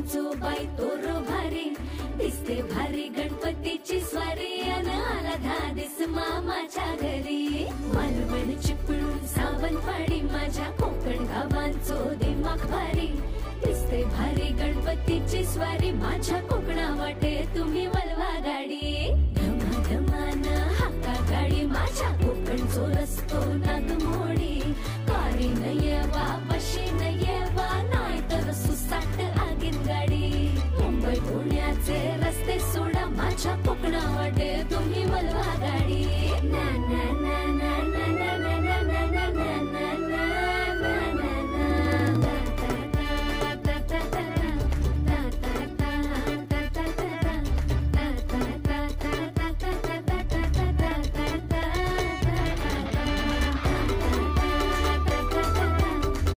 गावांचो बाई तोरो भारी दिसते भारी गणपतीची स्वारी अन आला धादिस मामाच्या घरी मालवण चिपळूण सावंतवाडी माझ्या कोकण गावांचो दिमाग भारी दिसते भारी गणपतीची स्वारी माझ्या कोकणा वाटे तुम्ही वलवा गाडी धमाधमान हाका गाडी माझ्या कोकणचो रस्तो नागमोड